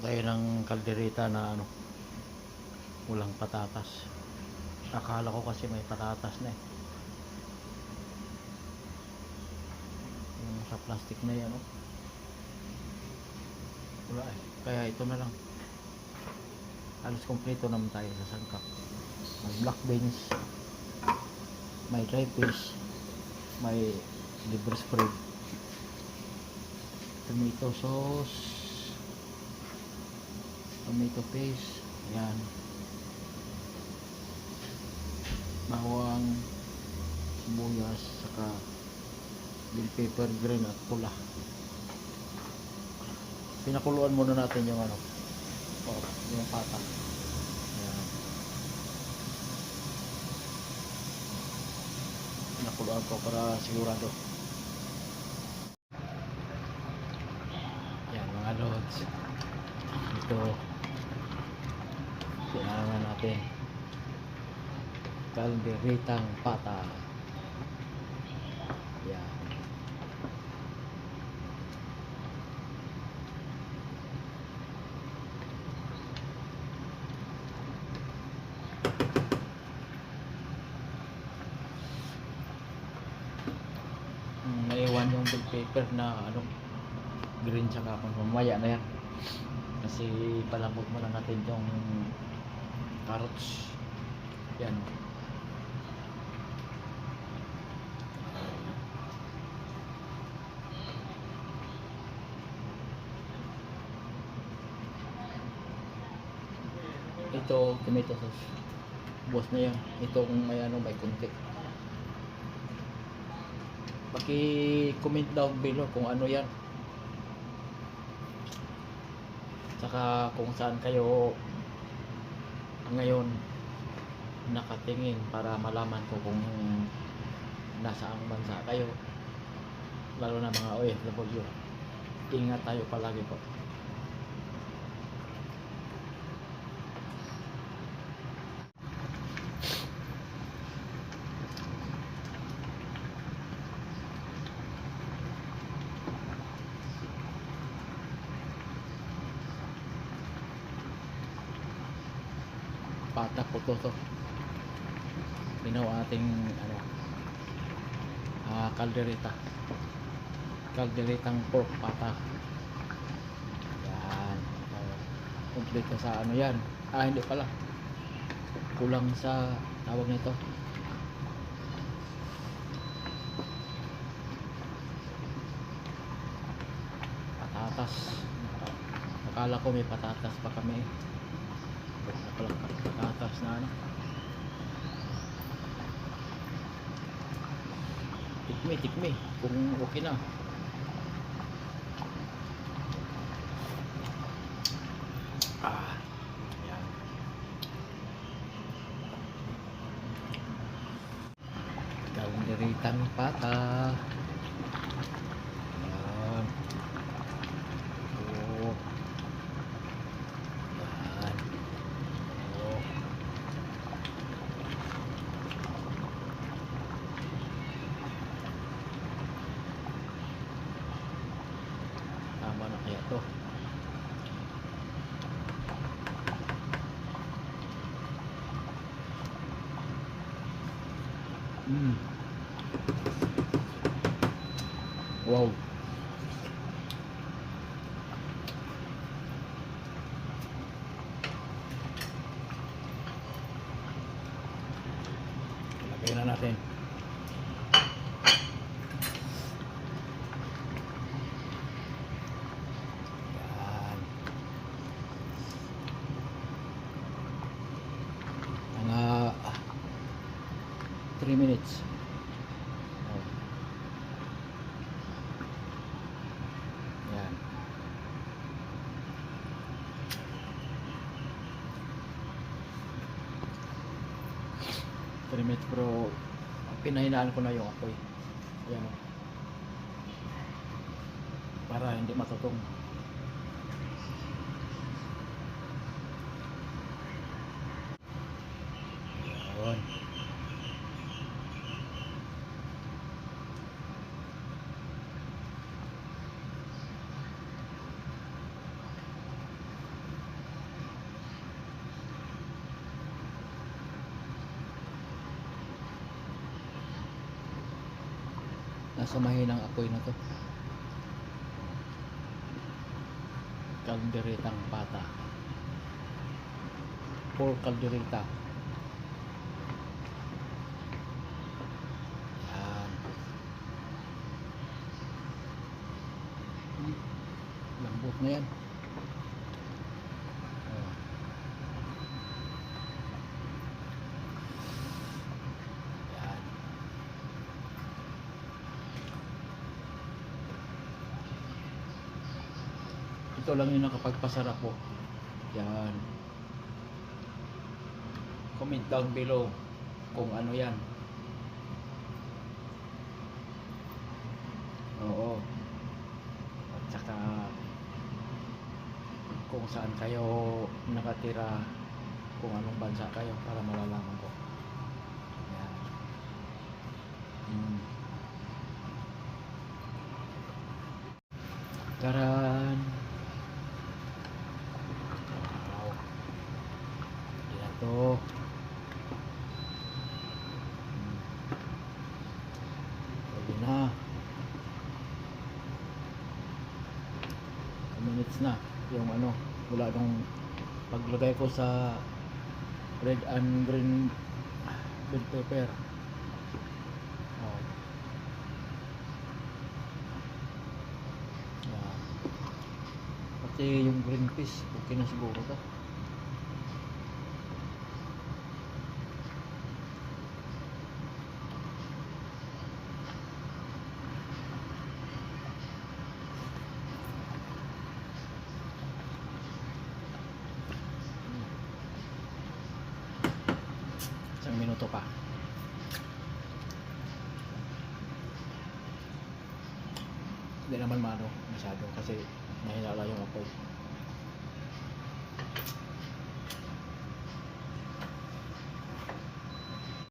tayo ng kaldereta na ano, walang patatas. Akala ko kasi may patatas na eh. Yung sa plastic na yan, oh. Wala eh. Kaya ito na lang. Halos kompleto naman tayo sa sangkap. May black beans, may dry fish, may liver spread, tomato sauce, tomato paste, yan, bawang, sibuyas, saka bell pepper green at pula. Pinakuluan muna natin yung ano, yung pata. Yan. Pinakuluan ko para sigurado. Yan mga lods. Ito sinama natin kalderetang pata. Yan. Naiwan yung bell pepper na ano, green, tsaka mamaya na yan kasi palambot mo lang natin yung carrots. Yan. Ito tomato sauce, buwas na yan. Ito kung may ano, may konti. Paki-comment down below kung ano yan, saka kung saan kayo ngayon nakatingin para malaman ko kung nasaang bansa kayo, lalo na mga OFW. Ingat tayo palagi po. Patak po to. Ginawa ating ano, kalderetang pork pata. Yan. Kompleto sa ano yan. Hindi pala, kulang sa tawag nito, patatas. Akala ko may patatas pa kami. Palang patatas na ano. Tikmi kung okay na. Yan. Kalderetang pata. Yan. Oh. Yan. Oh. Tama na kaya to. Wow. Lagay na natin. Yan. Mga 3 minutes. Yan. Minutes, pero pinahinaan ko na yung apoy. Yan, para hindi matutong. Yun. Nasa mahinang apoy na to. Kalderetang pata. Pork kaldereta. Yan. Lambot na yan. Oh. Yan. Ito lang yung nakapagpasarap po. Yan. Comment down below kung ano yan. Oo. At saka kung saan kayo nakatira, kung anong bansa kayo para malalaman ko. Yan. Taran. Wow. Yan to. Pwede na. Minutes na yung ano, mula nung paglagay ko sa red and green bell pepper. Oh. Yan. Pati yung green peas, okay na siguro to. Isang minuto pa. Hindi naman masyado kasi nahinala yung apoy.